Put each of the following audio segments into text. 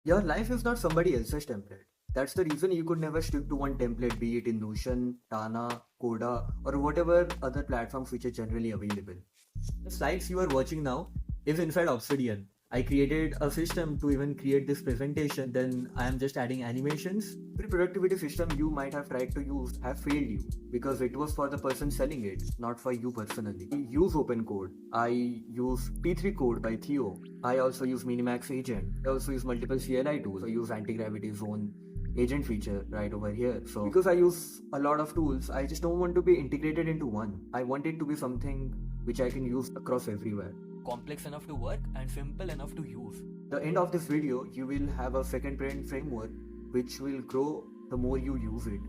Your life is not somebody else's template. That's the reason you could never stick to one template, be it in Notion, Tana, Coda, or whatever other platforms which are generally available. The slides you are watching now is inside Obsidian. I created a system to even create this presentation, then I am just adding animations. Every productivity system you might have tried to use have failed you because it was for the person selling it, not for you personally. I use OpenCode. I use P3 Code by Theo. I also use Minimax Agent. I also use multiple CLI tools. I use anti-gravity zone agent feature right over here. So because I use a lot of tools, I just don't want to be integrated into one. I want it to be something which I can use across everywhere. Complex enough to work and simple enough to use. The end of this video, you will have a second brain framework which will grow the more you use it.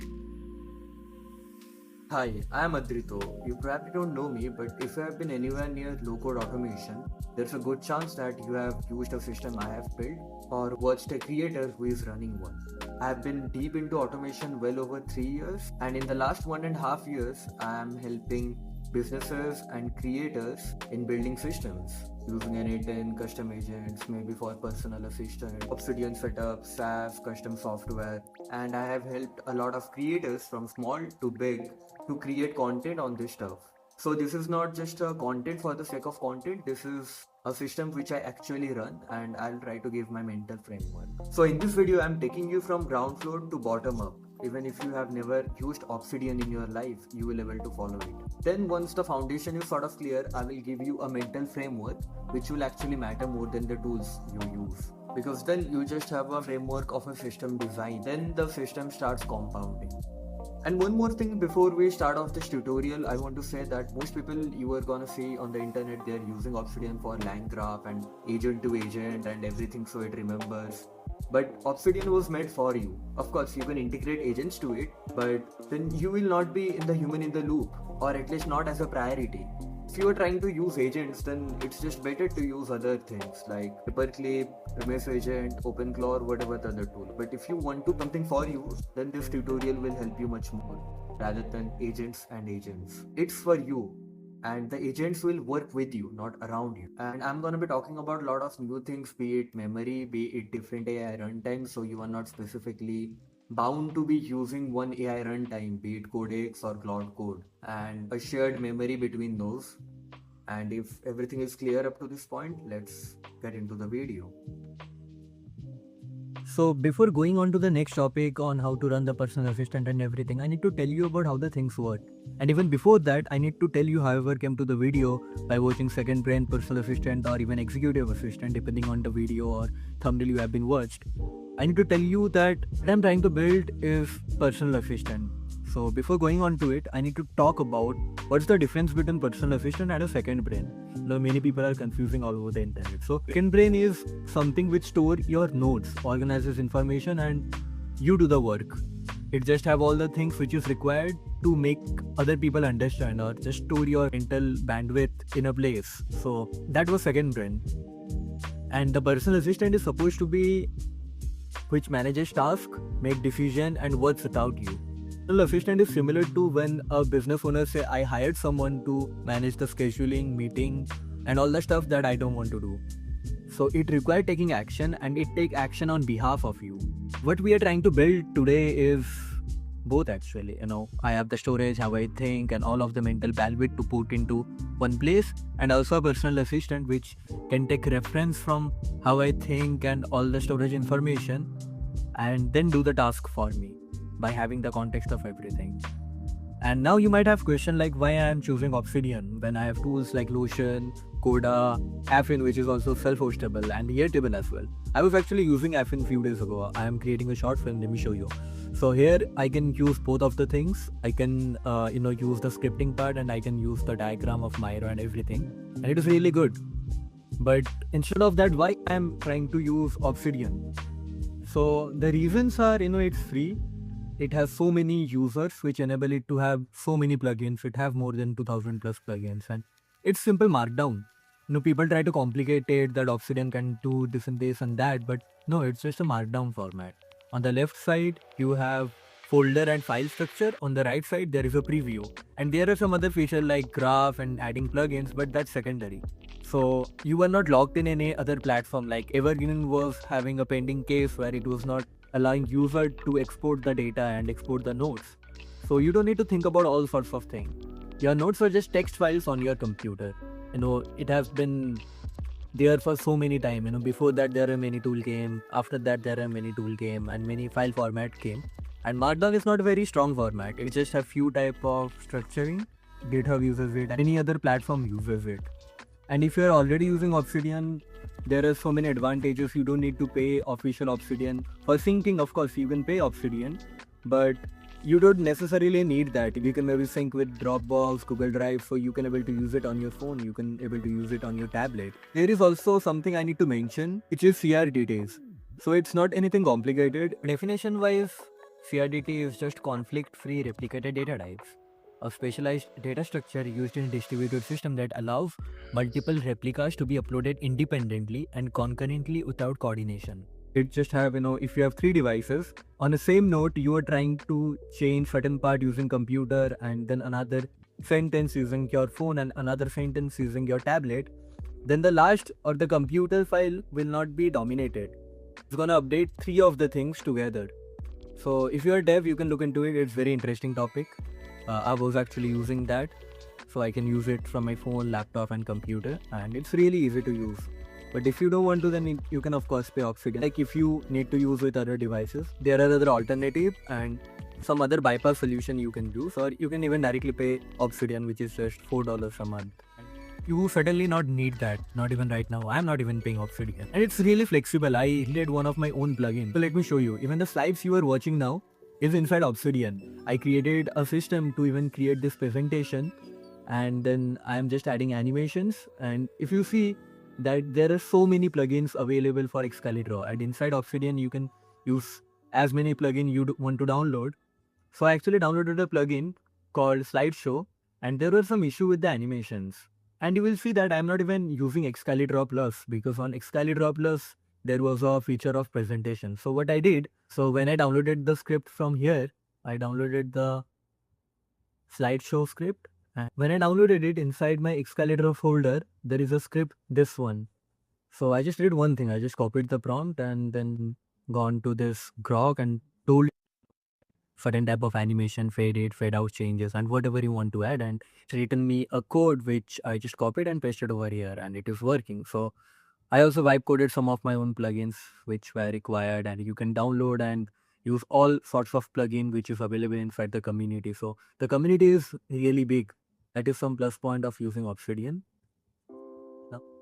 Hi, I am Adrito. You probably don't know me, but if you have been anywhere near low-code automation, there's a good chance that you have used a system I have built or watched a creator who is running one. I have been deep into automation well over 3 years, and in the last 1.5 years, I am helping businesses and creators in building systems using N8N, custom agents, maybe for personal assistant, Obsidian setup, SaaS, custom software, and I have helped a lot of creators from small to big to create content on this stuff. So this is not just a content for the sake of content, this is a system which I actually run and I'll try to give my mental framework. So in this video, I'm taking you from ground floor to bottom up. Even if you have never used Obsidian in your life, you will be able to follow it. Then once the foundation is sort of clear, I will give you a mental framework which will actually matter more than the tools you use. Because then you just have a framework of a system design. Then the system starts compounding. And one more thing before we start off this tutorial, I want to say that most people you are gonna see on the internet, they're using Obsidian for LangGraph and agent to agent and everything so it remembers. But Obsidian was made for you. Of course, you can integrate agents to it, but then you will not be in the human in the loop, or at least not as a priority. If you are trying to use agents, then it's just better to use other things like Paperclip, Mesh Agent, OpenClaw, or whatever the other tool. But if you want to something for you, then this tutorial will help you much more rather than agents and agents. It's for you. And the agents will work with you, not around you. And I'm going to be talking about a lot of new things, be it memory, be it different AI runtime, so you are not specifically bound to be using one AI runtime, be it Codex or Cloud Code, and a shared memory between those. And if everything is clear up to this point, let's get into the video. So before going on to the next topic on how to run the personal assistant and everything, I need to tell you about how the things work. And even before that, I need to tell you however came to the video by watching Second Brain, Personal Assistant or even Executive Assistant depending on the video or thumbnail you have been watched. I need to tell you that what I'm trying to build is personal assistant. So before going on to it, I need to talk about what's the difference between personal assistant and a second brain. Now, many people are confusing all over the internet. So second brain is something which store your notes, organizes information and you do the work. It just have all the things which is required to make other people understand or just store your mental bandwidth in a place. So that was second brain. And the personal assistant is supposed to be which manages tasks, make decision and works without you. Personal assistant is similar to when a business owner say I hired someone to manage the scheduling, meeting and all the stuff that I don't want to do. So it requires taking action and it take action on behalf of you. What we are trying to build today is both actually. I have the storage, how I think and all of the mental bandwidth to put into one place, and also a personal assistant which can take reference from how I think and all the storage information and then do the task for me by having the context of everything. And now you might have question like why I am choosing Obsidian when I have tools like Lotion, Coda, Affin which is also self-hostable and Airtable as well. I was actually using Affin few days ago. I am creating a short film, let me show you. So here I can use both of the things. I can use the scripting part and I can use the diagram of Miro and everything. And it is really good. But instead of that, why I am trying to use Obsidian? So the reasons are, it's free. It has so many users which enable it to have so many plugins. It have more than 2000 plus plugins and it's simple markdown. People try to complicate it that Obsidian can do this and that, but no, it's just a markdown format. On the left side, you have folder and file structure. On the right side, there is a preview. And there are some other features like graph and adding plugins, but that's secondary. So you were not locked in any other platform. Like Evergreen was having a pending case where it was not allowing user to export the data and export the notes. So you don't need to think about all sorts of things. Your notes are just text files on your computer. It has been there for so many time. Before that there are many tool came. After that there are many tool came and many file format came. And Markdown is not a very strong format. It just have few type of structuring. GitHub uses it and any other platform uses it. And if you're already using Obsidian, there are so many advantages. You don't need to pay official Obsidian. For syncing, of course, you can pay Obsidian, but you don't necessarily need that. You can maybe sync with Dropbox, Google Drive, so you can able to use it on your phone. You can able to use it on your tablet. There is also something I need to mention, which is CRDTs. So it's not anything complicated. Definition-wise, CRDT is just conflict-free replicated data types. A specialized data structure used in a distributed system that allows multiple replicas to be uploaded independently and concurrently without coordination. It just have, if you have 3 devices, on the same node, you are trying to change certain part using computer and then another sentence using your phone and another sentence using your tablet, then the last or the computer file will not be dominated. It's gonna update 3 of the things together. So if you're a dev, you can look into it. It's very interesting topic. I was actually using that, so I can use it from my phone, laptop and computer, and it's really easy to use. But if you don't want to, then you can of course pay Obsidian. Like if you need to use with other devices, there are other alternatives and some other bypass solution you can use, or you can even directly pay Obsidian, which is just $4 a month. You certainly not need that, not even right now. I'm not even paying Obsidian. And it's really flexible. I did one of my own plugins. So let me show you. Even the slides you are watching now is inside Obsidian. I created a system to even create this presentation, and then I'm just adding animations. And if you see that there are so many plugins available for Excalidraw, and inside Obsidian you can use as many plugins you want to download. So I actually downloaded a plugin called Slideshow, and there were some issue with the animations. And you will see that I'm not even using Excalidraw Plus, because on Excalidraw Plus there was a feature of presentation. So what I did, so when I downloaded the script from here, I downloaded the slideshow script. And when I downloaded it, inside my Excalidraw folder, there is a script, this one. So I just did one thing. I just copied the prompt and then gone to this Grok and told certain type of animation, fade in, fade out changes and whatever you want to add, and it's written me a code which I just copied and pasted over here, and it is working. So I also vibe coded some of my own plugins which were required, and you can download and use all sorts of plugin which is available inside the community. So the community is really big. That is some plus point of using Obsidian.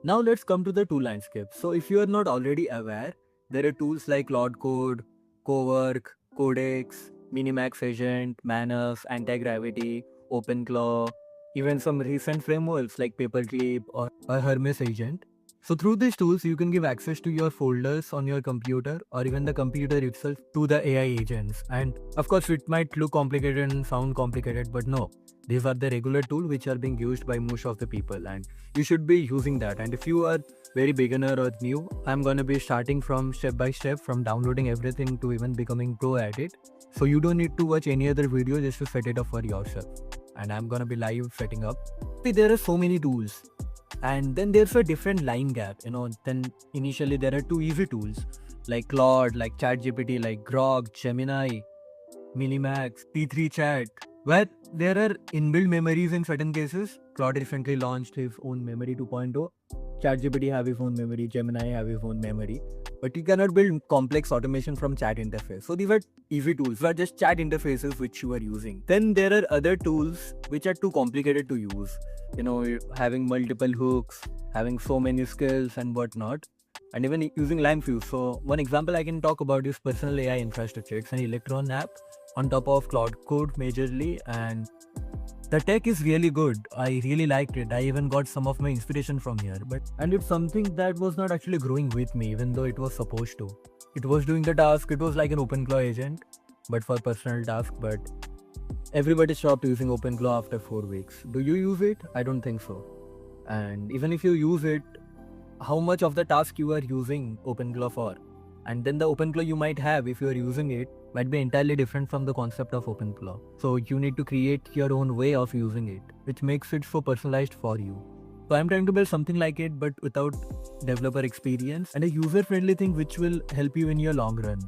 Now let's come to the tool landscape. So if you are not already aware, there are tools like Claude Code, Cowork, Codex, Minimax Agent, Manus, Anti-Gravity, OpenClaw, even some recent frameworks like Paperclip or Hermes Agent. So through these tools, you can give access to your folders on your computer or even the computer itself to the AI agents. And of course, it might look complicated and sound complicated, but no. These are the regular tools which are being used by most of the people, and you should be using that. And if you are very beginner or new, I'm gonna be starting from step by step, from downloading everything to even becoming pro at it. So you don't need to watch any other video just to set it up for yourself. And I'm gonna be live setting up. See, there are so many tools. And then there's a different line gap, then initially there are 2 easy tools like Claude, like ChatGPT, like Grok, Gemini, Minimax, T3 Chat, where there are inbuilt memories in certain cases. Claude recently launched his own memory 2.0. ChatGPT have his own memory, Gemini have his own memory, but you cannot build complex automation from chat interface. So these are easy tools, they are just chat interfaces which you are using. Then there are other tools which are too complicated to use, having multiple hooks, having so many skills and whatnot, and even using LangFuse. So one example I can talk about is Personal AI Infrastructure. It's an Electron app on top of Claude Code majorly, and the tech is really good. I really liked it. I even got some of my inspiration from here. And it's something that was not actually growing with me, even though it was supposed to. It was doing the task. It was like an OpenClaw agent, but for personal task. But everybody stopped using OpenClaw after 4 weeks. Do you use it? I don't think so. And even if you use it, how much of the task you are using OpenClaw for? And then the OpenClaw you might have, if you are using it, might be entirely different from the concept of OpenClaw. So you need to create your own way of using it, which makes it so personalized for you. So I'm trying to build something like it, but without developer experience and a user-friendly thing which will help you in your long run.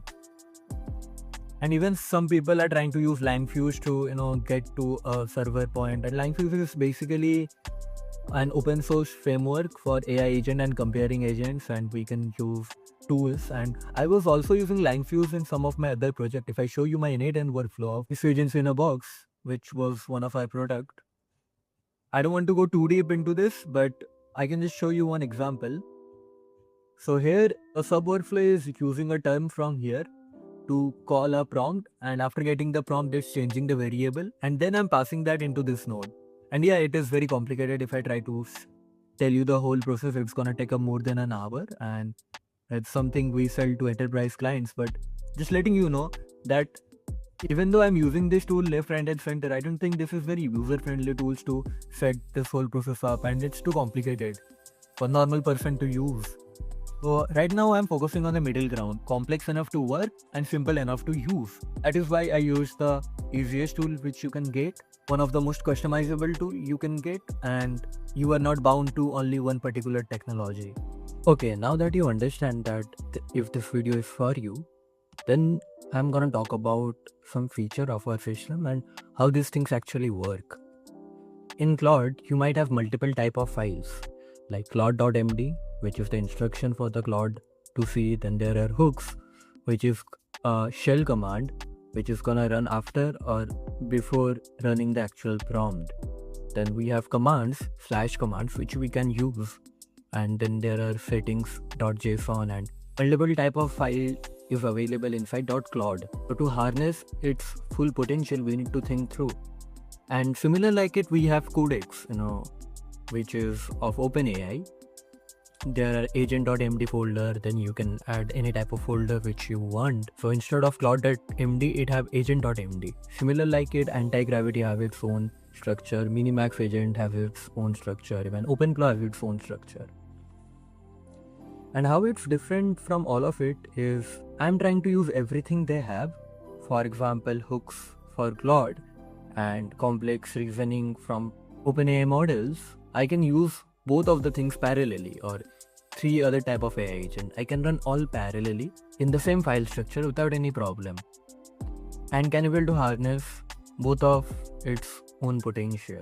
And even some people are trying to use Langfuse to get to a server point. And Langfuse is basically an open source framework for AI agent and comparing agents, and we can use tools. And I was also using Langfuse in some of my other projects. If I show you my N8N workflow of this agents in a box, which was one of our product, I don't want to go too deep into this, but I can just show you one example. So here a sub workflow is using a term from here to call a prompt, and after getting the prompt it's changing the variable, and then I'm passing that into this node. And yeah, it is very complicated. If I try to tell you the whole process, it's gonna take up more than an hour, and it's something we sell to enterprise clients. But just letting you know that even though I'm using this tool left, right and center, I don't think this is very user-friendly tools to set this whole process up, and it's too complicated for normal person to use. So right now I'm focusing on the middle ground, complex enough to work and simple enough to use. That is why I use the easiest tool which you can get, one of the most customizable tool you can get, and you are not bound to only one particular technology. Okay, now that you understand that if this video is for you, then I'm gonna talk about some feature of our system and how these things actually work. In Claude, you might have multiple type of files like claude.md, which is the instruction for the Claude to see. Then there are hooks, which is a shell command, which is gonna run after or before running the actual prompt. Then we have commands, /commands, which we can use. And then there are settings.json, and multiple type of file is available inside .claude. So to harness its full potential, we need to think through. And similar like it, we have Codex, which is of OpenAI. There are agent.md folder, then you can add any type of folder which you want. So instead of claude.md, it have agent.md. Similar like it, anti-gravity have its own structure, Minimax agent have its own structure, even OpenClaw has its own structure. And how it's different from all of it is I'm trying to use everything they have. For example, hooks for Claude and complex reasoning from OpenAI models. I can use both of the things parallelly, or 3 other type of AI agent. I can run all parallelly in the same file structure without any problem, and can able to harness both of its own potential.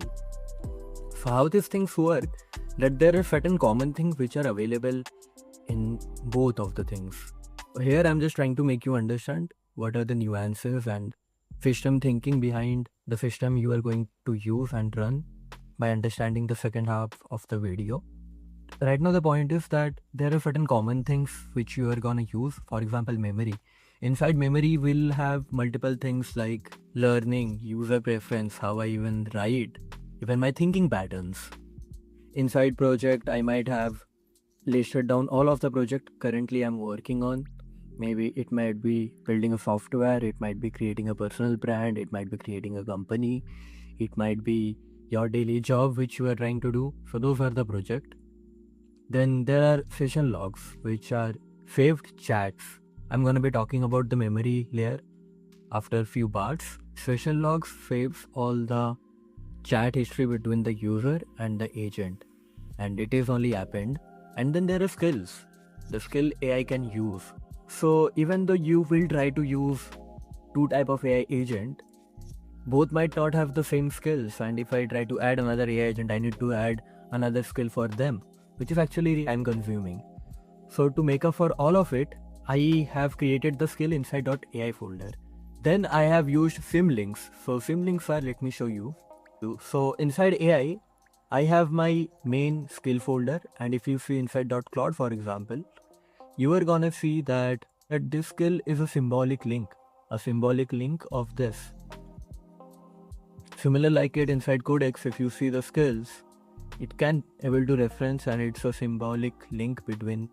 So how these things work, that there are certain common things which are available in both of the things. Here I'm just trying to make you understand what are the nuances and system thinking behind the system you are going to use and run by understanding the second half of the video. Right now the point is that there are certain common things which you are gonna use. For example, memory. Inside memory we'll have multiple things like learning, user preference, how I even write, even my thinking patterns. Inside project I might have listed down all of the project currently I'm working on. Maybe it might be building a software, it might be creating a personal brand, it might be creating a company, it might be your daily job which you are trying to do. So those are the project. Then there are session logs, which are saved chats. I'm gonna be talking about the memory layer after a few parts. Session logs saves all the chat history between the user and the agent, and it is only append. And then there are skills, the skill AI can use. So even though you will try to use 2 type of AI agent, both might not have the same skills, and if I try to add another AI agent, I need to add another skill for them, which is actually time consuming. So to make up for all of it, I have created the skill inside .ai folder. Then I have used symlinks. So symlinks are, let me show you. So inside AI, I have my main skill folder, and if you see inside .claude for example, you are gonna see that this skill is a symbolic link of this. Similar like it inside Codex, if you see the skills, it can able to reference, and it's a symbolic link between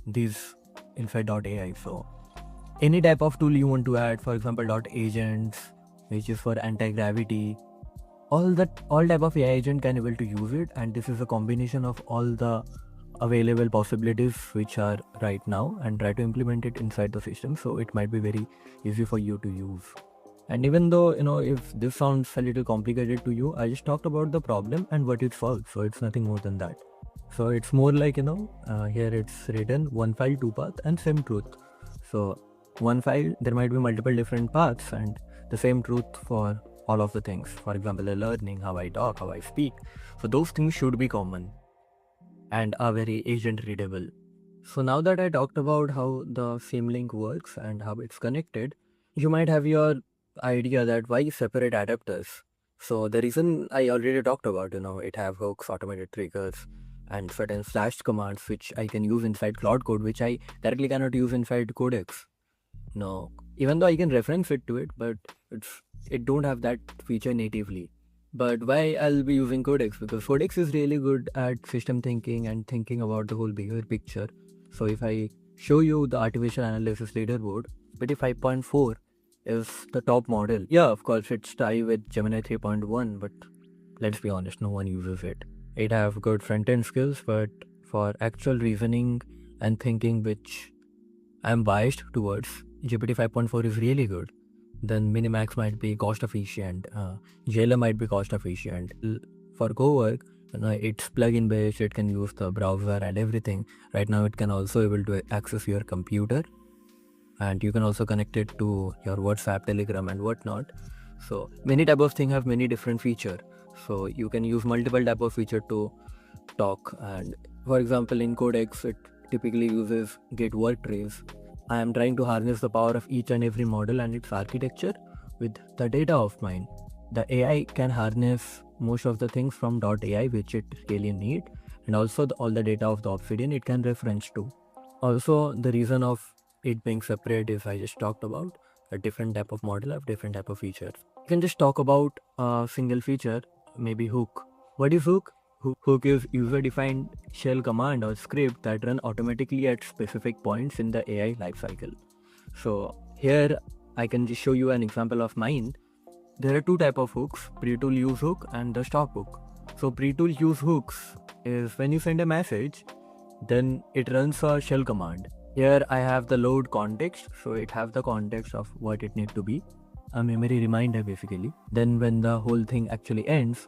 these inside .ai. So any type of tool you want to add, for example .agents, which is for anti-gravity, all type of AI agent can able to use it, and this is a combination of all the available possibilities which are right now, and try to implement it inside the system, so it might be very easy for you to use. And even though if this sounds a little complicated to you, I just talked about the problem and what it solves, so it's nothing more than that. So it's more like, here it's written one file, two path, and same truth. So one file, there might be multiple different paths and the same truth for all of the things. For example, the learning, how I talk, how I speak. So those things should be common and are very agent readable. So now that I talked about how the Symlink works and how it's connected, you might have your idea that why separate adapters. So the reason I already talked about, it have hooks, automated triggers, and certain slashed commands which I can use inside Cloud Code, which I directly cannot use inside Codex. No, even though I can reference it to it, but it don't have that feature natively. But why I'll be using Codex? Because Codex is really good at system thinking and thinking about the whole bigger picture. So if I show you the artificial analysis leaderboard, GPT 5.4 is the top model. Yeah, of course it's tied with Gemini 3.1, but let's be honest, no one uses it. It have good front-end skills, but for actual reasoning and thinking, which I'm biased towards, GPT 5.4 is really good. Then Minimax might be cost efficient, Jailer might be cost efficient. For Cowork, it's plugin based, it can use the browser and everything. Right now it can also able to access your computer, and you can also connect it to your WhatsApp, Telegram and whatnot. So many type of things have many different feature. So you can use multiple type of feature to talk. And for example, in Codex, it typically uses get work trace. I am trying to harness the power of each and every model and its architecture with the data of mine. The AI can harness most of the things from .ai, which it really need, and also all the data of the Obsidian it can reference to. Also, the reason of it being separate is I just talked about a different type of model of different type of features. You can just talk about a single feature, maybe hook. What is hook? Hook is user-defined shell command or script that run automatically at specific points in the AI lifecycle. So here I can just show you an example of mine. There are two type of hooks, pre-tool use hook and the stop hook. So pre-tool use hooks is when you send a message, then it runs a shell command. Here I have the load context, so it have the context of what it need to be, a memory reminder basically. Then when the whole thing actually ends,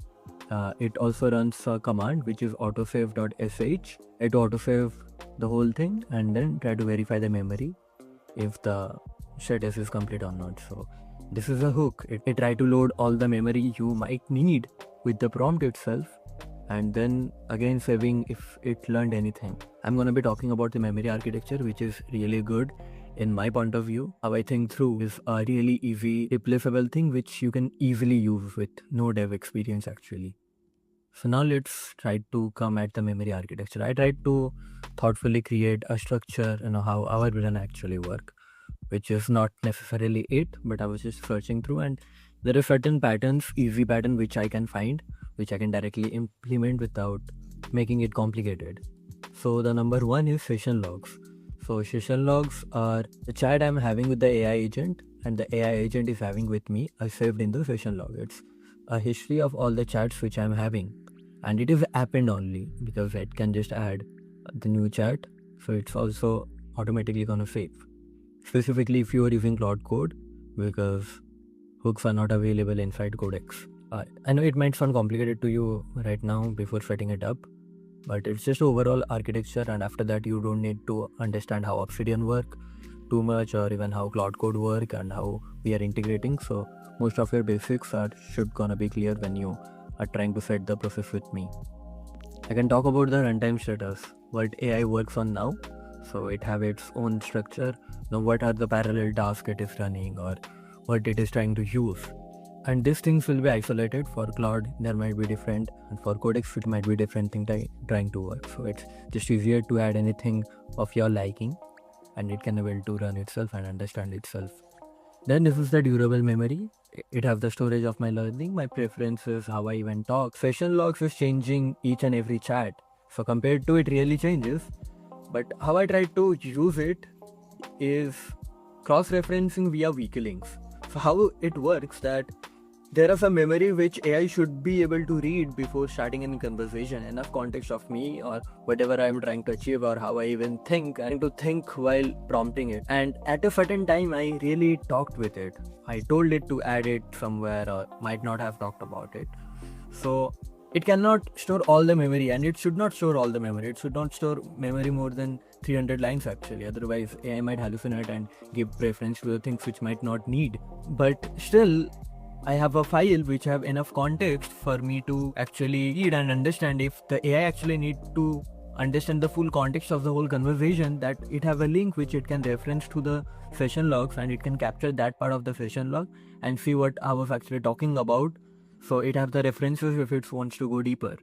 it also runs a command which is autosave.sh. It autosave the whole thing and then try to verify the memory if the status is complete or not. So this is a hook. It try to load all the memory you might need with the prompt itself, and then again saving if it learned anything. I'm gonna be talking about the memory architecture, which is really good in my point of view. How I think through is a really easy replaceable thing which you can easily use with no dev experience actually. So now let's try to come at the memory architecture. I tried to thoughtfully create a structure, how our brain actually work, which is not necessarily it, but I was just searching through, and there are certain patterns, easy pattern which I can find, which I can directly implement without making it complicated. So the number one is session logs. So session logs are the chat I'm having with the AI agent, and the AI agent is having with me are saved in the session log. It's a history of all the chats which I'm having, and it is append only because it can just add the new chat, so it's also automatically gonna save. Specifically if you are using Cloud Code, because hooks are not available inside Codex. I know it might sound complicated to you right now before setting it up, but it's just overall architecture, and after that you don't need to understand how Obsidian work too much, or even how Cloud Code work and how we are integrating. So most of your basics should gonna be clear when you are trying to set the process with me. I can talk about the runtime status, what AI works on now. So it have its own structure. Now what are the parallel tasks it is running or what it is trying to use. And these things will be isolated. For Cloud there might be different, and for Codex it might be different thing trying to work. So it's just easier to add anything of your liking, and it can able to run itself and understand itself. Then this is the durable memory. It have the storage of my learning, my preferences, how I even talk. Session logs is changing each and every chat. So compared to it really changes. But how I try to use it is cross-referencing via weak links. So how it works that there are some memory which AI should be able to read before starting any conversation, enough context of me or whatever I am trying to achieve or how I even think, and to think while prompting it. And at a certain time I really talked with it. I told it to add it somewhere or might not have talked about it. So it cannot store all the memory, and it should not store all the memory. It should not store memory more than 300 lines actually. Otherwise, AI might hallucinate and give preference to the things which might not need. But still, I have a file which have enough context for me to actually read and understand. If the AI actually need to understand the full context of the whole conversation, that it have a link which it can reference to the session logs, and it can capture that part of the session log and see what I was actually talking about. So it have the references if it wants to go deeper.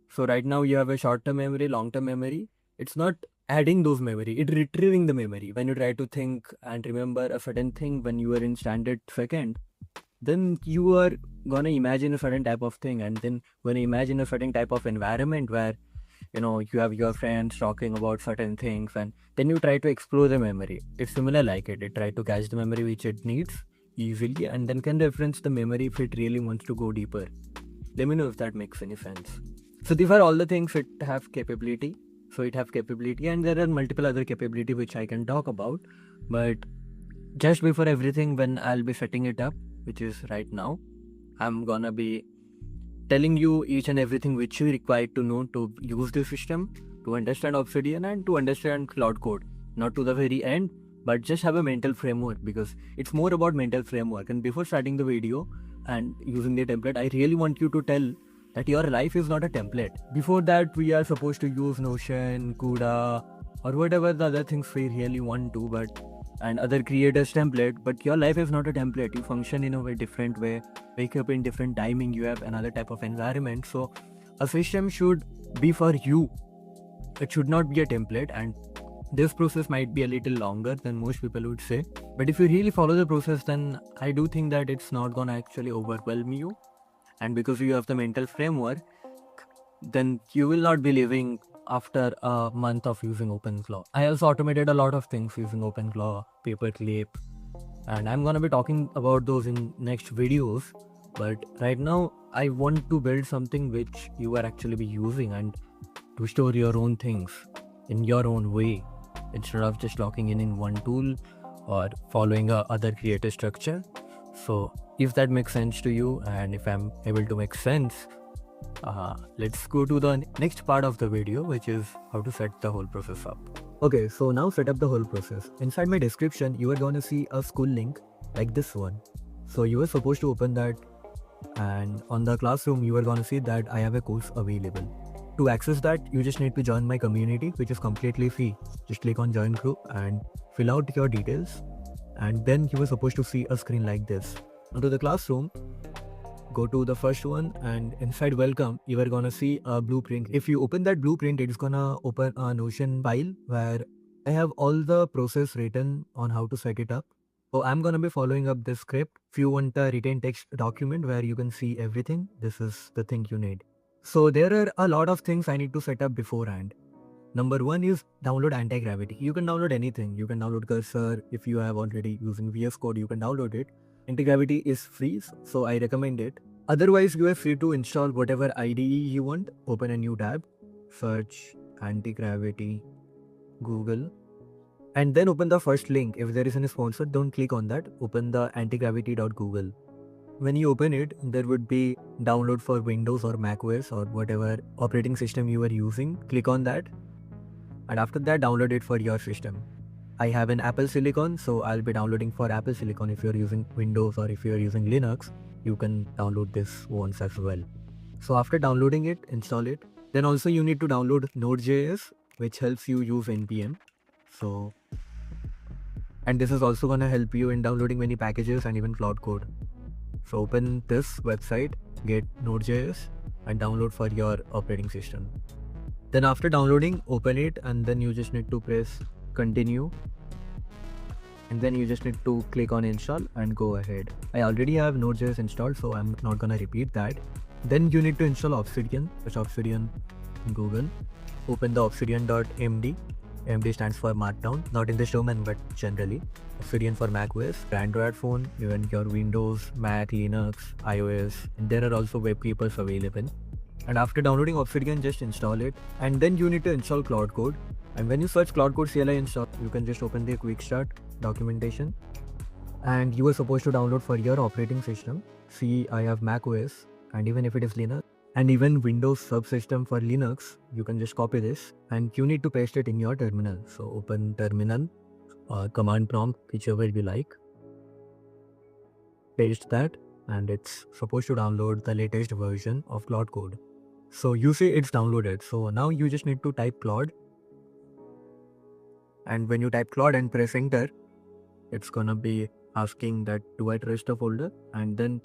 So right now you have a short-term memory, long-term memory. It's not adding those memory, it's retrieving the memory. When you try to think and remember a certain thing when you are in standard second, then you are gonna imagine a certain type of thing, and then when you imagine a certain type of environment where you have your friends talking about certain things, and then you try to explore the memory. It's similar like it try to catch the memory which it needs easily, and then can reference the memory if it really wants to go deeper. Let me know if that makes any sense. So these are all the things it have capability. So it have capability, and there are multiple other capability which I can talk about. But just before everything, when I'll be setting it up, which is right now, I'm gonna be telling you each and everything which you require to know to use the system, to understand Obsidian and to understand Cloud Code. Not to the very end, but just have a mental framework, because it's more about mental framework. And before starting the video and using the template, I really want you to tell that your life is not a template. Before that, we are supposed to use Notion, Kuda, or whatever the other things we really want to, and other creators template, but your life is not a template. You function in a very different way, wake up in different timing, you have another type of environment. So a system should be for you. It should not be a template, and this process might be a little longer than most people would say. But if you really follow the process, then I do think that it's not gonna actually overwhelm you. And because you have the mental framework, then you will not be living after a month of using OpenClaw. I also automated a lot of things using OpenClaw, Paperclip, and I'm gonna be talking about those in next videos. But right now, I want to build something which you are actually be using, and to store your own things in your own way, instead of just locking in one tool or following a other creative structure. So if that makes sense to you, and if I'm able to make sense, let's go to the next part of the video, which is how to set the whole process up. Okay, so now set up the whole process. Inside my description, you are going to see a school link like this one. So you are supposed to open that, and on the classroom, you are going to see that I have a course available. To access that, you just need to join my community, which is completely free. Just click on join group and fill out your details, and then you are supposed to see a screen like this. Now to the classroom, go to the first one, and inside welcome, you are gonna see a blueprint. If you open that blueprint, it's gonna open a Notion file where I have all the process written on how to set it up. So I'm gonna be following up this script. If you want a written text document where you can see everything, this is the thing you need. So there are a lot of things I need to set up beforehand. Number one is download Anti-Gravity. You can download anything. You can download Cursor. If you have already using VS Code, you can download it. Anti-Gravity is free, so I recommend it. Otherwise, you are free to install whatever IDE you want. Open a new tab, search Anti-Gravity, Google, and then open the first link. If there is any sponsor, don't click on that. Open the antigravity.google. When you open it, there would be download for Windows or macOS or whatever operating system you are using. Click on that, and after that, download it for your system. I have an Apple Silicon, so I'll be downloading for Apple Silicon. If you're using Windows or if you're using Linux, you can download this once as well. So after downloading it, install it. Then also you need to download Node.js, which helps you use NPM. And this is also gonna help you in downloading many packages and even Cloud Code. So open this website, get Node.js, and download for your operating system. Then after downloading, open it, and then you just need to press continue, and then you just need to click on install and go ahead. I already have Node.js installed, so I'm not gonna repeat that. Then you need to install Obsidian. Search Obsidian in Google. Open the obsidian.md. MD stands for Markdown, not in this domain but generally. Obsidian for macOS, Android phone, even your Windows, Mac, Linux, iOS, and there are also web keepers available. And after downloading Obsidian, just install it, and then you need to install Cloud Code. And when you search Cloud Code CLI install, you can just open the quick start documentation, and you are supposed to download for your operating system. See, I have macOS, and even if it is Linux, and even Windows subsystem for Linux, you can just copy this and you need to paste it in your terminal. So open terminal or command prompt, whichever you like. Paste that and it's supposed to download the latest version of Claude Code. So you see it's downloaded. So now you just need to type Claude. And when you type Claude and press enter, it's gonna be asking that do I trust the folder, and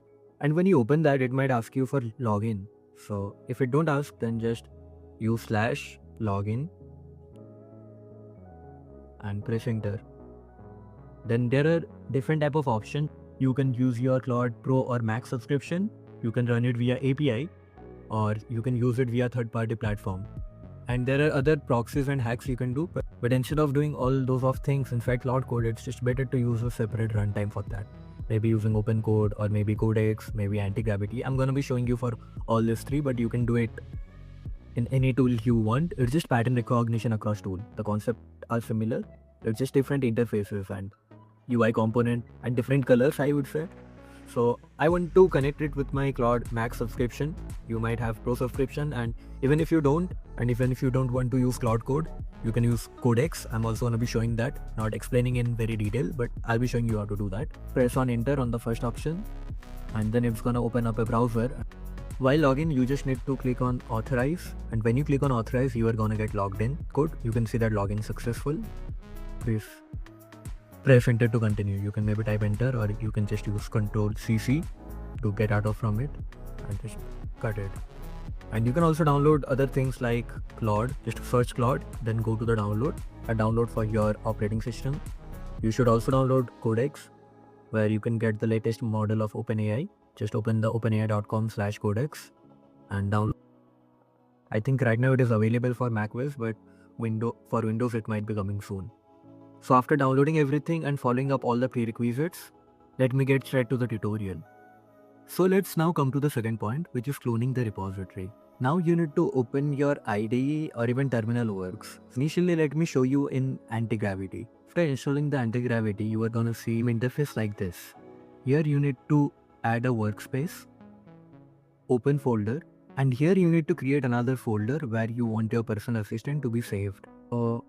when you open that, it might ask you for login. So if it don't ask, then just use /login and press enter. Then there are different type of options. You can use your Claude Pro or Max subscription. You can run it via API, or you can use it via third-party platform. And there are other proxies and hacks you can do, but instead of doing all those of things inside Claude Code, it's just better to use a separate runtime for that. Maybe using OpenCode or maybe Codex, maybe Anti-Gravity. I'm gonna be showing you for all these three, but you can do it in any tool you want. It's just pattern recognition across tool. The concepts are similar. It's just different interfaces and UI component and different colors, I would say. So I want to connect it with my Claude Max subscription. You might have Pro subscription, and even if you don't want to use Claude Code, you can use Codex. I'm also going to be showing that, not explaining in very detail, but I'll be showing you how to do that. Press on enter on the first option, and then it's going to open up a browser. While login, you just need to click on authorize, and when you click on authorize, you are going to get logged in. Good. You can see that login successful. Please press enter to continue. You can maybe type enter, or you can just use Ctrl+CC to get out of from it and just cut it. And you can also download other things like Claude. Just search Claude, then go to the download and download for your operating system. You should also download Codex, where you can get the latest model of OpenAI. Just open the openai.com/codex and download. I think right now it is available for macOS, but for Windows it might be coming soon. So after downloading everything and following up all the prerequisites, let me get straight to the tutorial. So let's now come to the second point, which is cloning the repository. Now you need to open your IDE or even terminal works. Initially, let me show you in Anti-Gravity. After installing the Anti-Gravity, you are gonna see an interface like this. Here you need to add a workspace, open folder, and here you need to create another folder where you want your personal assistant to be saved. So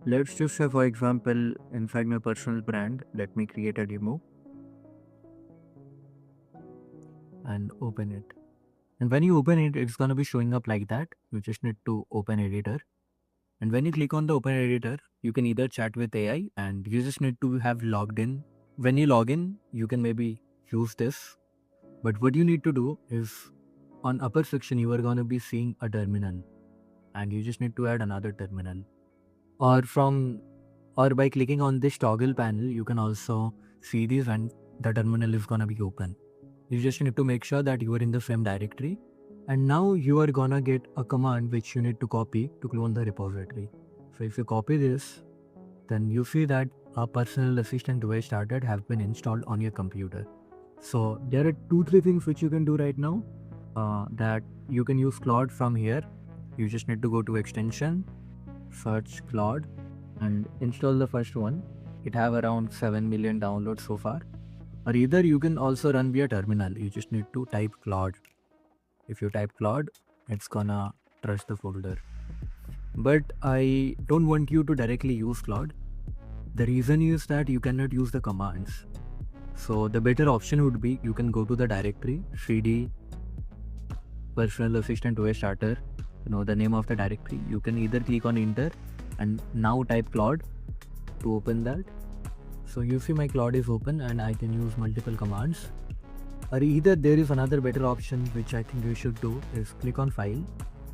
let's just say, for example, inside my personal brand, let me create a demo and open it. And when you open it, it's going to be showing up like that. You just need to open editor. And when you click on the open editor, you can either chat with AI, and you just need to have logged in. When you log in, you can maybe use this. But what you need to do is, on upper section, you are going to be seeing a terminal, and you just need to add another terminal. Or by clicking on this toggle panel, you can also see this, and the terminal is gonna be open. You just need to make sure that you are in the same directory, and now you are gonna get a command which you need to copy to clone the repository. So if you copy this, then you see that a personal assistant OS started have been installed on your computer. So there are 2-3 things which you can do right now. That you can use Claude from here. You just need to go to extension, search Claude, and install the first one. It have around 7 million downloads so far. Or either you can also run via terminal. You just need to type Claude. If you type Claude, it's gonna trust the folder. But I don't want you to directly use Claude. The reason is that you cannot use the commands. So the better option would be, you can go to the directory, cd personal assistant OS starter, the name of the directory. You can either click on enter and now type Claude to open that. So you see my Claude is open and I can use multiple commands. Or either there is another better option which I think you should do, is click on file,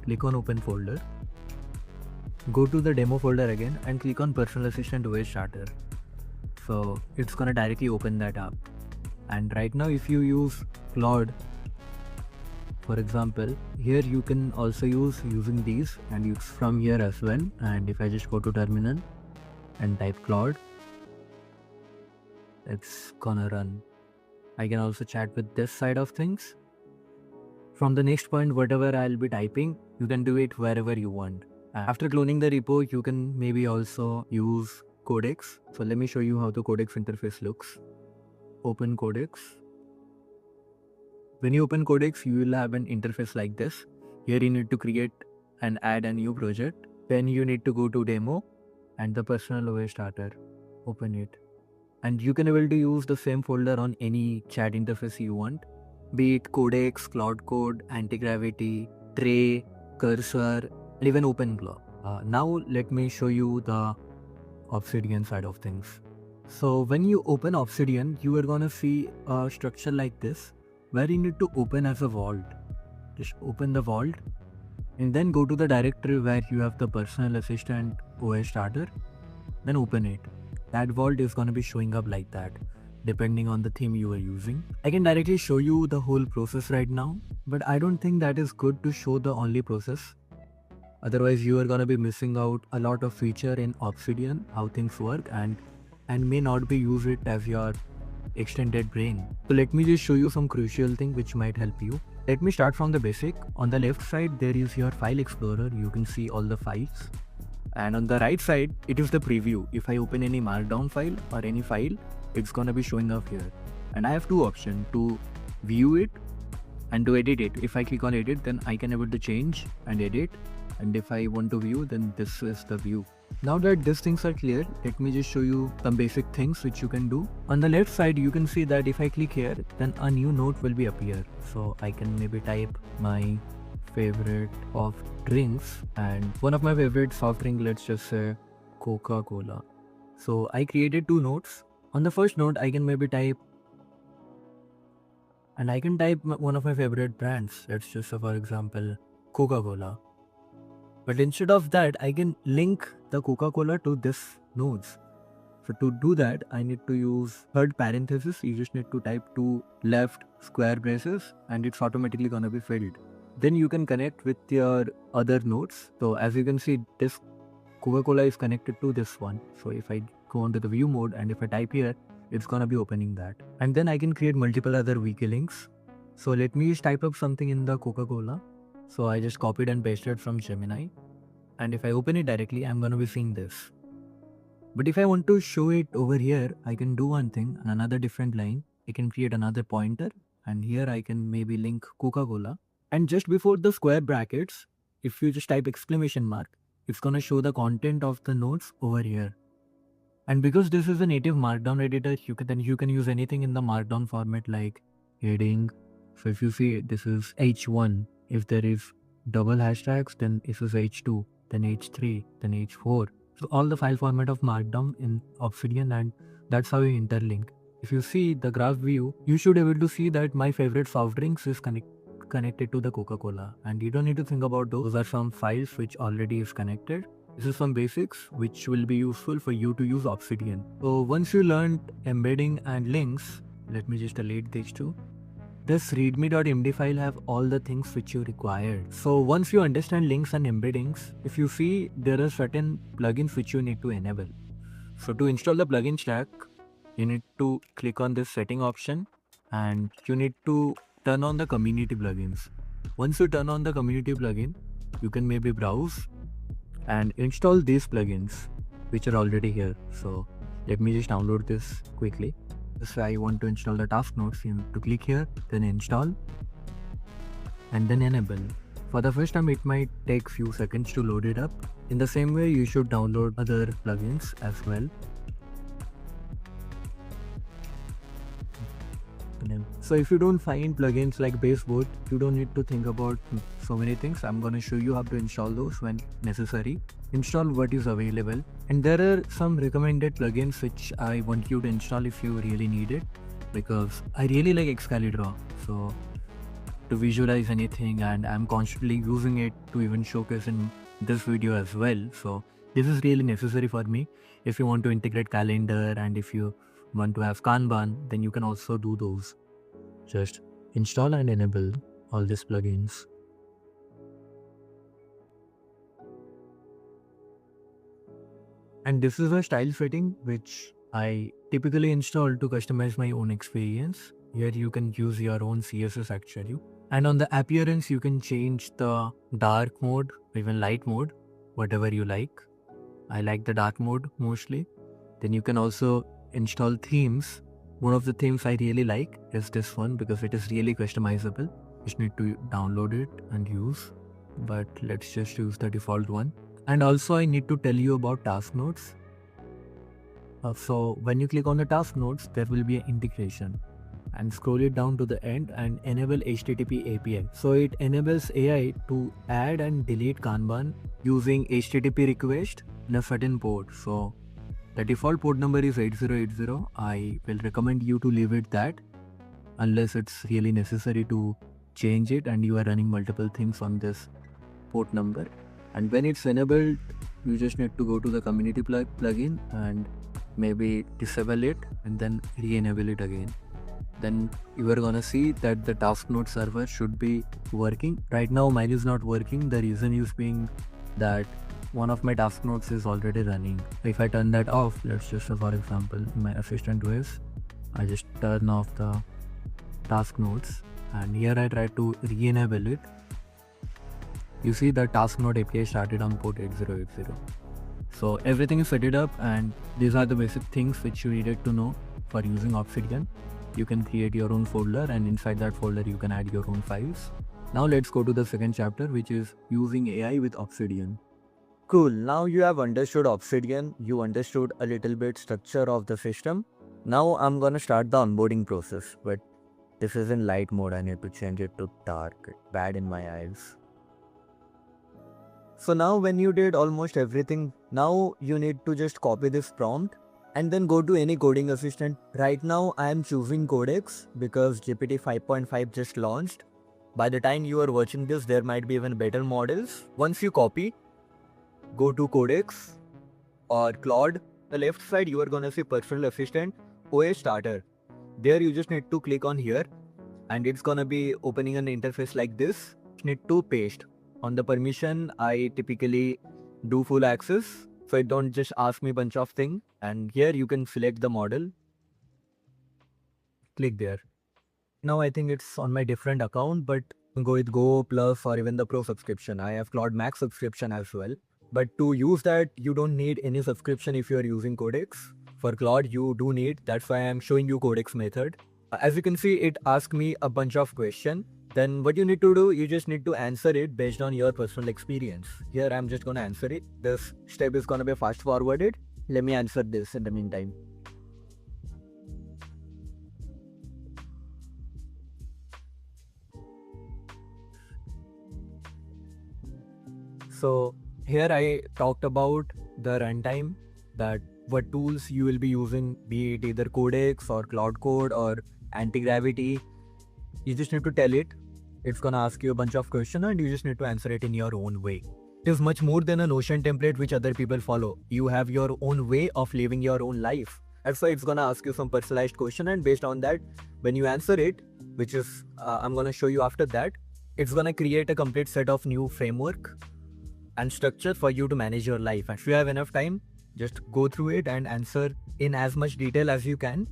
click on open folder, go to the demo folder again and click on personal assistant OS starter. So it's gonna directly open that up. And right now if you use Claude, for example, here you can also using these and use from here as well. And if I just go to terminal and type Claude, it's gonna run. I can also chat with this side of things. From the next point, whatever I'll be typing, you can do it wherever you want. After cloning the repo, you can maybe also use Codex. So let me show you how the Codex interface looks. Open Codex. When you open Codex, you will have an interface like this. Here you need to create and add a new project. Then you need to go to demo and the personal OS starter. Open it. And you can able to use the same folder on any chat interface you want. Be it Codex, Cloud Code, Anti-Gravity, Tray, Cursor, and even OpenGlaw. Now let me show you the Obsidian side of things. So when you open Obsidian, you are gonna see a structure like this where you need to open as a vault. Just open the vault and then go to the directory where you have the personal assistant OS starter. Then open it. That vault is gonna be showing up like that depending on the theme you are using. I can directly show you the whole process right now, but I don't think that is good to show the only process. Otherwise you are gonna be missing out a lot of feature in Obsidian, how things work, and may not be use it as your extended brain. So let me just show you some crucial thing which might help you. Let me start from the basic. On the left side there is your file explorer. You can see all the files. And on the right side it is the preview. If I open any markdown file or any file, it's gonna be showing up here. And I have two options, to view it and to edit it. If I click on edit, then I can able to change and edit. And if I want to view, then this is the view. Now that these things are clear, let me just show you some basic things which you can do. On the left side, you can see that if I click here, then a new note will be appear. So I can maybe type my favorite soft drinks, and one of my favorite soft drink, let's just say Coca-Cola. So I created two notes. On the first note, I can maybe type, and I can type one of my favorite brands. Let's just say, for example, Coca-Cola. But instead of that, I can link the Coca-Cola to this nodes. So to do that, I need to use third parenthesis. You just need to type two left square braces and it's automatically gonna be filled. Then you can connect with your other nodes. So as you can see, this Coca-Cola is connected to this one. So if I go onto the view mode and if I type here, it's gonna be opening that. And then I can create multiple other wiki links. So let me just type up something in the Coca-Cola. So I just copied and pasted from Gemini. And if I open it directly, I'm going to be seeing this. But if I want to show it over here, I can do one thing, on another different line. I can create another pointer. And here I can maybe link Coca-Cola. And just before the square brackets, if you just type exclamation mark, it's going to show the content of the nodes over here. And because this is a native markdown editor, you can use anything in the markdown format like heading. So if you see this is H1. If there is double hashtags, then this is H2, then H3, then H4. So all the file format of markdown in Obsidian, and that's how you interlink. If you see the graph view, you should be able to see that my favorite soft drinks is connected to the Coca-Cola. And you don't need to think about those. Those are some files which already is connected. This is some basics which will be useful for you to use Obsidian. So once you learned embedding and links, let me just delete these two. This readme.md file have all the things which you required. So once you understand links and embeddings, if you see there are certain plugins which you need to enable. So to install the plugin stack, you need to click on this setting option and you need to turn on the community plugins. Once you turn on the community plugin, you can maybe browse and install these plugins which are already here. So let me just download this quickly. So I want to install the task nodes. You need to click here, then install and then enable. For the first time it might take few seconds to load it up. In the same way you should download other plugins as well. So if you don't find plugins like baseboard, you don't need to think about so many things. I'm going to show you how to install those when necessary. Install what is available, and there are some recommended plugins which I want you to install if you really need it, because I really like Excalidraw, so to visualize anything, and I'm constantly using it to even showcase in this video as well. So this is really necessary for me. If you want to integrate calendar and if you want to have Kanban, then you can also do those. Just install and enable all these plugins. And this is a style setting which I typically install to customize my own experience. Here you can use your own CSS actually. And on the appearance, you can change the dark mode, or even light mode, whatever you like. I like the dark mode mostly. Then you can also install themes. One of the themes I really like is this one because it is really customizable. You just need to download it and use. but let's just use the default one. And also I need to tell you about task nodes. So when you click on the task nodes, there will be an integration, and scroll it down to the end and enable HTTP API. So it enables AI to add and delete Kanban using HTTP request in a certain port. So the default port number is 8080. I will recommend you to leave it that unless it's really necessary to change it and you are running multiple things on this port number. And when it's enabled, you just need to go to the community plugin and maybe disable it and then re-enable it again. Then you are gonna see that the task node server should be working. Right now mine is not working. The reason is being that one of my task nodes is already running. If I turn that off, let's just for example my assistant OS, I just turn off the task nodes and here I try to re-enable it. You see the task node API started on port 8080. So everything is set it up, and these are the basic things which you needed to know for using Obsidian. You can create your own folder, and inside that folder you can add your own files. Now let's go to the second chapter, which is using AI with Obsidian. Cool, now you have understood Obsidian, you understood a little bit structure of the system. Now I'm gonna start the onboarding process, but this is in light mode. I need to change it to dark. It's bad in my eyes. So now when you did almost everything, now you need to just copy this prompt and then go to any coding assistant. Right now I am choosing Codex because GPT 5.5 just launched. By the time you are watching this, there might be even better models. Once you copy, go to Codex or Claude. The left side you are gonna see personal assistant, OS starter. There you just need to click on here and it's gonna be opening an interface like this. You need to paste. On the permission, I typically do full access, so it don't just ask me a bunch of things. And here you can select the model. Click there. Now I think it's on my different account, but go with Go Plus or even the Pro subscription. I have Claude Max subscription as well. But to use that, you don't need any subscription if you are using Codex. For Claude, you do need. That's why I'm showing you Codex method. As you can see, it asks me a bunch of questions. Then what you need to do, you just need to answer it based on your personal experience. Here I'm just gonna answer it. This step is gonna be fast forwarded. Let me answer this in the meantime. So here I talked about the runtime, that what tools you will be using, be it either Codex or Cloud Code or Anti-Gravity. You just need to tell it. It's gonna ask you a bunch of questions and you just need to answer it in your own way. It is much more than a Notion template which other people follow. You have your own way of living your own life. That's why it's gonna ask you some personalized question, and based on that, when you answer it, which is I'm gonna show you after that, it's gonna create a complete set of new framework and structure for you to manage your life. And if you have enough time, just go through it and answer in as much detail as you can.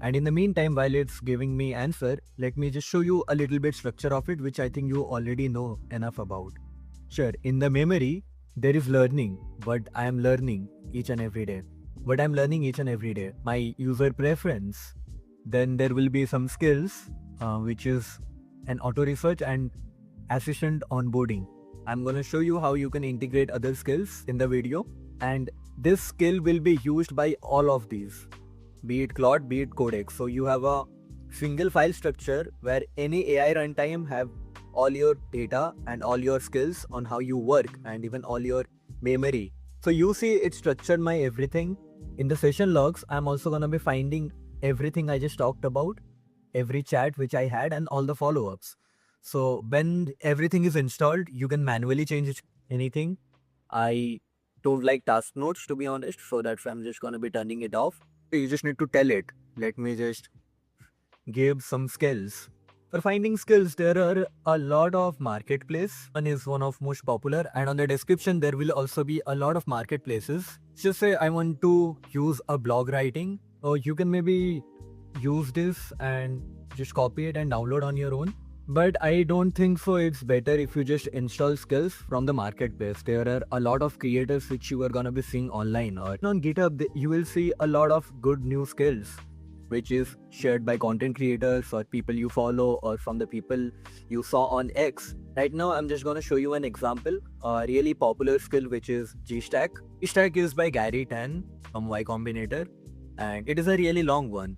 And in the meantime, while it's giving me answer, let me just show you a little bit structure of it, which I think you already know enough about. Sure, in the memory, there is learning, but I am learning each and every day. What I'm learning each and every day, my user preference. Then there will be some skills, which is an auto research and assistant onboarding. I'm gonna show you how you can integrate other skills in the video, and this skill will be used by all of these, be it Claude, be it Codex. So you have a single file structure where any AI runtime have all your data and all your skills on how you work and even all your memory. So you see it structured my everything. In the session logs, I'm also gonna be finding everything I just talked about, every chat which I had and all the follow-ups. So when everything is installed, you can manually change anything. I don't like task nodes, to be honest, so that's why I'm just gonna be turning it off. You just need to tell it. Let me just give some skills. For finding skills, there are a lot of marketplace. One is one of most popular, and on the description there will also be a lot of marketplaces. Just say I want to use a blog writing, or you can maybe use this and just copy it and download on your own. But I don't think so. It's better if you just install skills from the marketplace. There are a lot of creators which you are gonna be seeing online, or on GitHub you will see a lot of good new skills. which is shared by content creators or people you follow or from the people you saw on X. Right now, I'm just gonna show you an example, a really popular skill which is Gstack. Gstack is by Gary Tan from Y Combinator, and it is a really long one.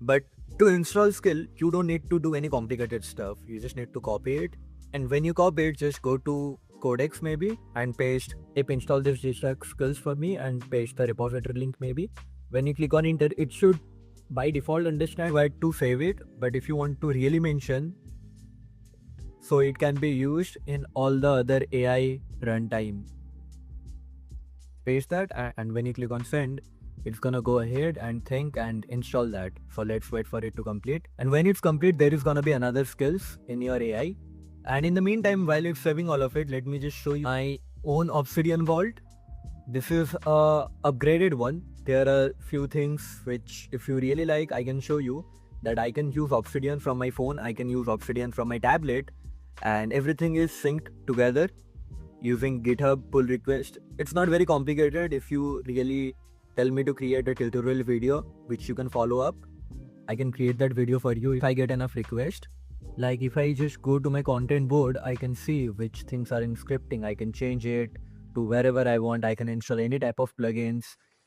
But to install skill, you don't need to do any complicated stuff. You just need to copy it, and when you copy it, just go to Codex maybe and paste if install this Gstack skills for me and paste the repository link maybe. When you click on enter, it should by default understand where to save it, but if you want to really mention, so it can be used in all the other AI runtime. Paste that, and when you click on send, it's gonna go ahead and think and install that. So let's wait for it to complete. And when it's complete, there is gonna be another skills in your AI. And in the meantime, while it's saving all of it, let me just show you my own Obsidian Vault. This is a upgraded one. There are few things which, if you really like, I can show you that I can use Obsidian from my phone, I can use Obsidian from my tablet, and everything is synced together using GitHub pull request. It's not very complicated. If you really tell me to create a tutorial video which you can follow up, I can create that video for you if I get enough requests. Like if I just go to my content board, I can see which things are in scripting. I can change it to wherever I want. I can install any type of plugins.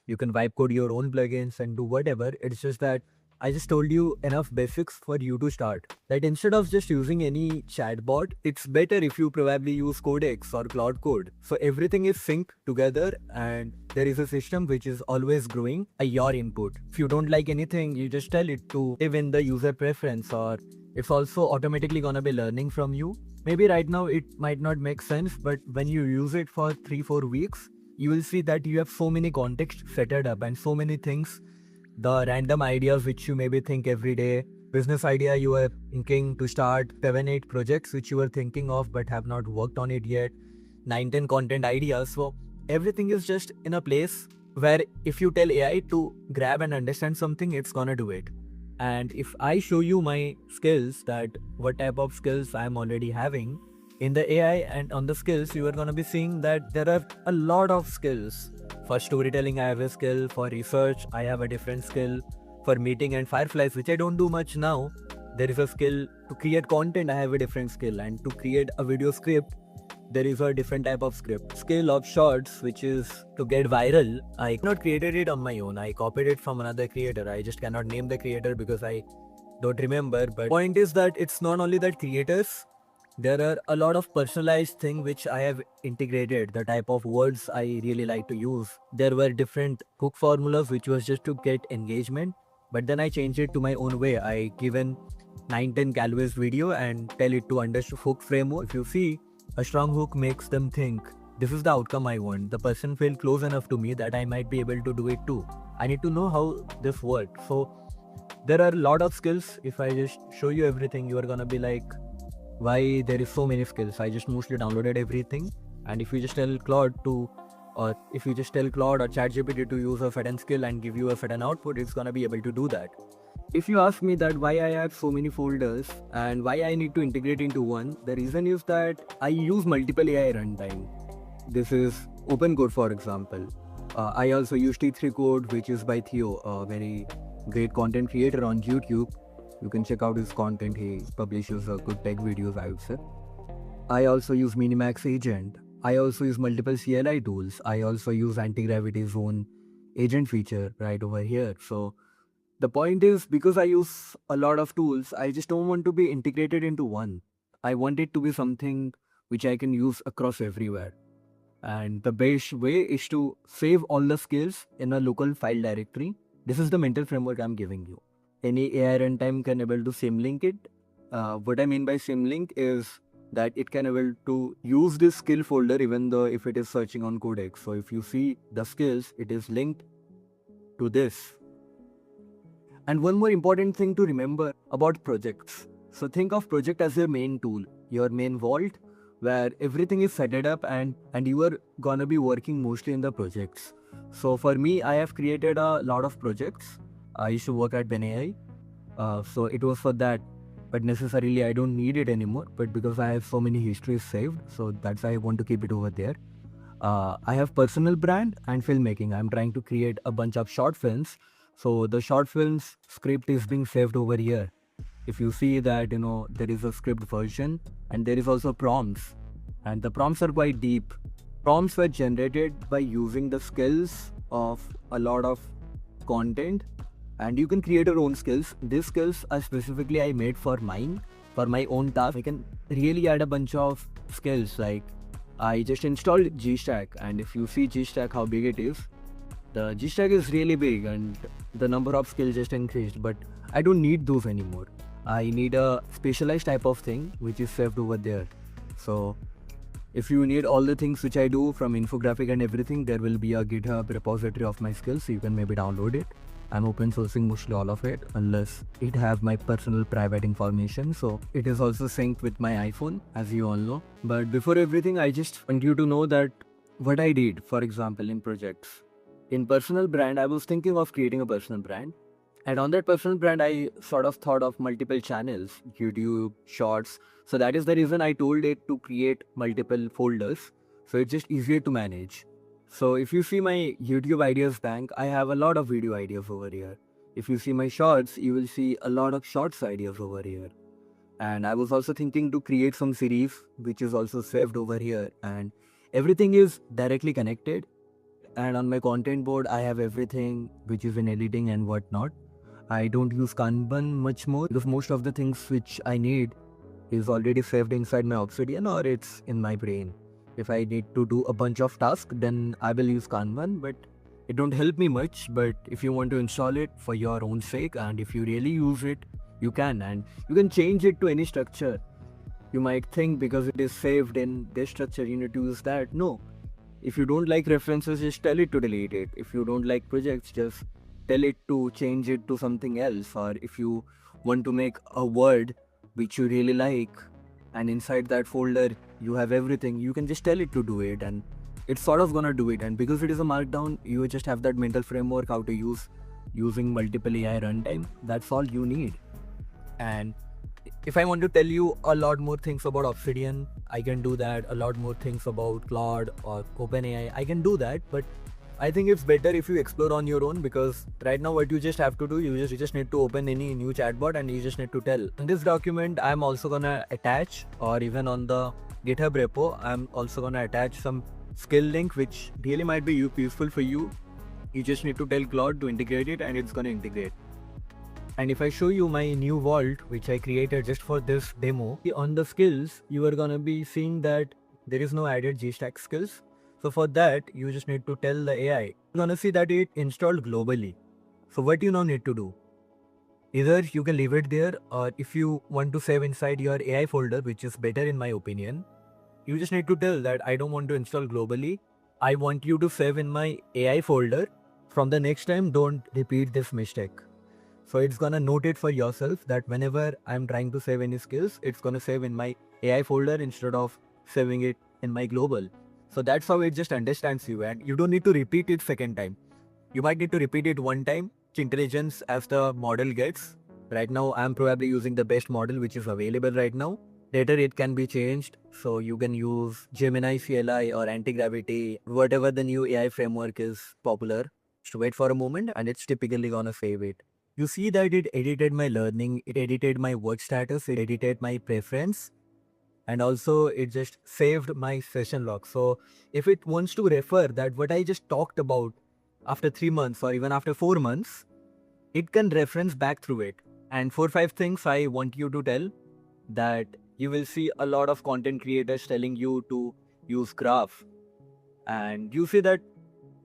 You can vibe code your own plugins and do whatever. It's just that I just told you enough basics for you to start. That instead of just using any chatbot, it's better if you probably use Codex or Cloud Code. So everything is synced together and there is a system which is always growing your input. If you don't like anything, you just tell it to live in the user preference, or it's also automatically gonna be learning from you. Maybe right now it might not make sense, but when you use it for 3-4 weeks, you will see that you have so many contexts set up and so many things. The random ideas which you maybe think every day, business idea you are thinking to start, 7-8 projects which you are thinking of but have not worked on it yet, 9-10 content ideas. So everything is just in a place where if you tell AI to grab and understand something, it's gonna do it. And if I show you my skills, that what type of skills I'm already having in the AI and on the skills, you are gonna be seeing that there are a lot of skills. For storytelling, I have a skill. For research, I have a different skill. For meeting and fireflies, which I don't do much now, there is a skill. To create content, I have a different skill. And to create a video script, there is a different type of script. Skill of shorts, which is to get viral, I not created it on my own. I copied it from another creator. I just cannot name the creator because I don't remember. But point is that it's not only that creators, there are a lot of personalized thing which I have integrated, the type of words I really like to use. There were different hook formulas which was just to get engagement, but then I changed it to my own way. I given 9-10 Calway's video and tell it to understand hook framework. If you see, a strong hook makes them think, this is the outcome I want. The person feel close enough to me that I might be able to do it too. I need to know how this works. So there are a lot of skills. If I just show you everything, you are gonna be like, why there is so many skills? I just mostly downloaded everything. And if you just tell Claude or ChatGPT to use a certain skill and give you a certain output, it's gonna be able to do that. If you ask me that why I have so many folders and why I need to integrate into one, the reason is that I use multiple AI runtime. This is OpenCode, for example. I also use T3 Code, which is by Theo, a very great content creator on YouTube. You can check out his content. He publishes good tech videos, I would say. I also use Minimax Agent. I also use multiple CLI tools. I also use anti-gravity zone agent feature right over here. So the point is, because I use a lot of tools, I just don't want to be integrated into one. I want it to be something which I can use across everywhere. And the best way is to save all the skills in a local file directory. This is the mental framework I'm giving you. Any AI runtime can able to symlink it. What I mean by symlink is that it can able to use this skill folder even though if it is searching on Codex. So if you see the skills, it is linked to this. And one more important thing to remember about projects. So think of project as your main tool, your main vault, where everything is set up and you are gonna be working mostly in the projects. So for me, I have created a lot of projects. I used to work at BenAI, so it was for that, but necessarily I don't need it anymore, but because I have so many histories saved, so that's why I want to keep it over there. I have personal brand and filmmaking. I'm trying to create a bunch of short films, So the short film's script is being saved over here. If you see that, there is a script version and there is also prompts, and the prompts are quite deep. Prompts were generated by using the skills of a lot of content, and you can create your own skills. These skills are specifically I made for mine, for my own task. I can really add a bunch of skills. Like I just installed Gstack, and if you see Gstack how big it is, the Gstack is really big and the number of skills just increased, but I don't need those anymore. I need a specialized type of thing which is saved over there. So if you need all the things which I do from infographic and everything, there will be a GitHub repository of my skills, so you can maybe download it. I'm open sourcing mostly all of it, unless it have my personal private information. So it is also synced with my iPhone, as you all know. But before everything, I just want you to know that what I did, for example, in projects. In personal brand, I was thinking of creating a personal brand. And on that personal brand, I sort of thought of multiple channels, YouTube, Shorts. So that is the reason I told it to create multiple folders. So it's just easier to manage. So if you see my YouTube ideas bank, I have a lot of video ideas over here. If you see my shorts, you will see a lot of shorts ideas over here. And I was also thinking to create some series, which is also saved over here. And everything is directly connected. And on my content board, I have everything which is in editing and whatnot. I don't use Kanban much more because most of the things which I need is already saved inside my Obsidian or it's in my brain. If I need to do a bunch of tasks, then I will use Kanban, but it don't help me much. But if you want to install it for your own sake and if you really use it, you can, and you can change it to any structure. You might think because it is saved in this structure, you need to use that. No. If you don't like references, just tell it to delete it. If you don't like projects, just tell it to change it to something else. Or if you want to make a word which you really like and inside that folder you have everything, you can just tell it to do it and it's sort of gonna do it. And because it is a markdown, you just have that mental framework how to use using multiple AI runtime. That's all you need. And if I want to tell you a lot more things about Obsidian, I can do that. A lot more things about Claude or OpenAI, I can do that. But I think it's better if you explore on your own, because right now what you just have to do, you just need to open any new chatbot and you just need to tell. In this document, I'm also gonna attach, or even on the GitHub repo, I'm also gonna attach some skill link which really might be useful for you. You just need to tell Claude to integrate it and it's gonna integrate. And if I show you my new vault, which I created just for this demo, on the skills, you are gonna be seeing that there is no added Gstack skills. So for that, you just need to tell the AI. You're gonna see that it installed globally. So what you now need to do? Either you can leave it there, or if you want to save inside your AI folder, which is better in my opinion, you just need to tell that I don't want to install globally. I want you to save in my AI folder. From the next time, don't repeat this mistake. So it's gonna note it for yourself that whenever I'm trying to save any skills, it's gonna save in my AI folder instead of saving it in my global. So that's how it just understands you, and you don't need to repeat it second time. You might need to repeat it one time, intelligence as the model gets. Right now, I'm probably using the best model which is available right now. Later, it can be changed. So you can use Gemini CLI or Anti-Gravity, whatever the new AI framework is popular. Just wait for a moment and it's typically gonna save it. You see that it edited my learning, it edited my work status, it edited my preference, and also it just saved my session log. So if it wants to refer that what I just talked about after 3 months or even after 4 months, it can reference back through it. And 4-5 things I want you to tell, that you will see a lot of content creators telling you to use graph. And you see that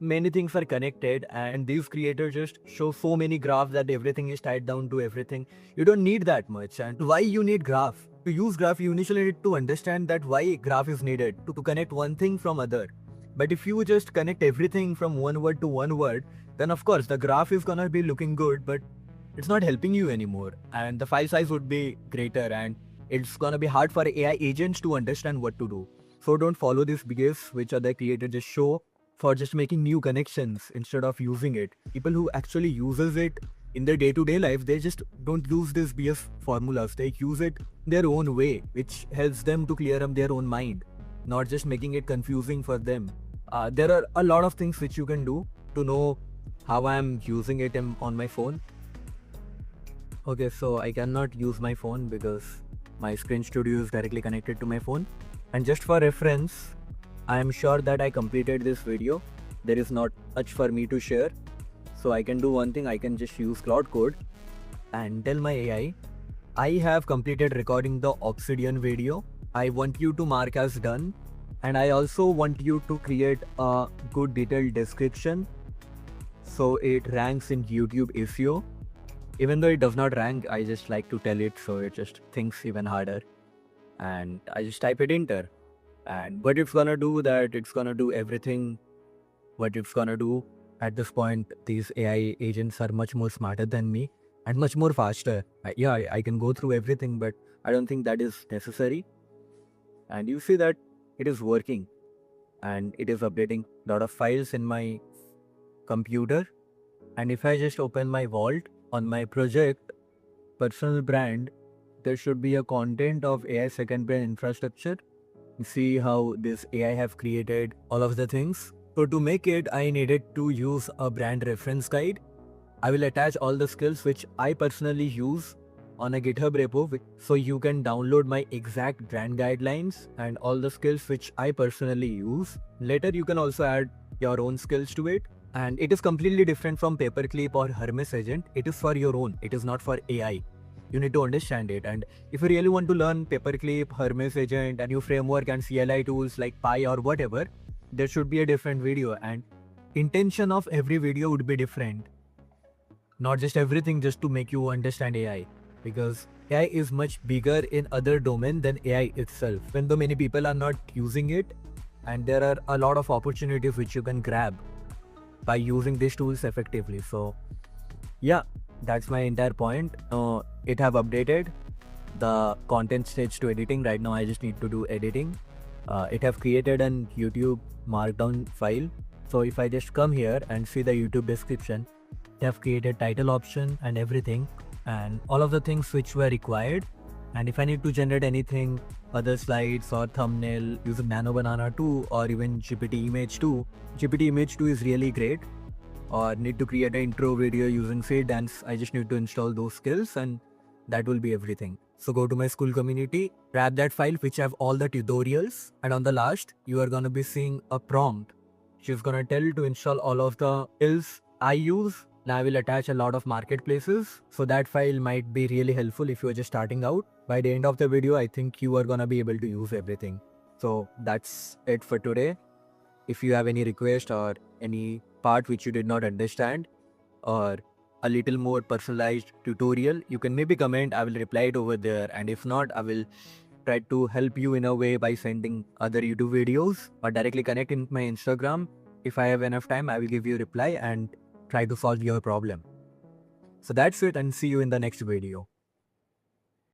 many things are connected and these creators just show so many graphs that everything is tied down to everything. You don't need that much. And why you need graph? To use graph, you initially need to understand that why graph is needed to connect one thing from other. But if you just connect everything from one word to one word, then of course the graph is gonna be looking good, but it's not helping you anymore. And the file size would be greater and it's gonna be hard for AI agents to understand what to do. So don't follow these BS which other creators just show for just making new connections instead of using it. People who actually uses it in their day-to-day life, they just don't use these BS formulas. They use it their own way, which helps them to clear up their own mind, not just making it confusing for them. There are a lot of things which you can do to know how I am using it on my phone. Okay, so I cannot use my phone because my Screen Studio is directly connected to my phone. And just for reference, I am sure that I completed this video. There is not much for me to share. So I can do one thing, I can just use Cloud Code and tell my AI, I have completed recording the Obsidian video. I want you to mark as done. And I also want you to create a good detailed description so it ranks in YouTube SEO. Even though it does not rank, I just like to tell it so it just thinks even harder. And I just type it enter. And what it's gonna do that it's gonna do everything what it's gonna do. At this point, these AI agents are much more smarter than me and much more faster. I can go through everything, but I don't think that is necessary. And you see that it is working and it is updating a lot of files in my computer. And if I just open my vault on my project, personal brand, there should be a content of AI second brain infrastructure. You see how this AI have created all of the things. So to make it, I needed to use a brand reference guide. I will attach all the skills which I personally use on a GitHub repo, so you can download my exact brand guidelines and all the skills which I personally use. Later, you can also add your own skills to it. And it is completely different from Paperclip or Hermes Agent. It is for your own. It is not for AI. You need to understand it. And if you really want to learn Paperclip, Hermes Agent, and new framework and CLI tools like Pi or whatever, there should be a different video. And intention of every video would be different. Not just everything just to make you understand AI. Because AI is much bigger in other domain than AI itself. Even though many people are not using it, and there are a lot of opportunities which you can grab by using these tools effectively. So yeah, that's my entire point. It have updated the content stage to editing. Right now I just need to do editing. It have created an YouTube markdown file. So if I just come here and see the YouTube description, they have created title option and everything and all of the things which were required. And if I need to generate anything, other slides or thumbnail using Nano Banana 2 or even GPT Image 2, GPT Image 2 is really great. Or need to create an intro video using Dance, I just need to install those skills and that will be everything. So go to my school community, grab that file which have all the tutorials, and on the last, you are gonna be seeing a prompt. She's gonna tell you to install all of the skills I use. Now I will attach a lot of marketplaces. So that file might be really helpful if you are just starting out. By the end of the video, I think you are gonna be able to use everything. So that's it for today. If you have any request or any part which you did not understand or a little more personalized tutorial, you can maybe comment, I will reply it over there. And if not, I will try to help you in a way by sending other YouTube videos or directly connect in my Instagram. If I have enough time, I will give you a reply and try to solve your problem. So that's it and see you in the next video.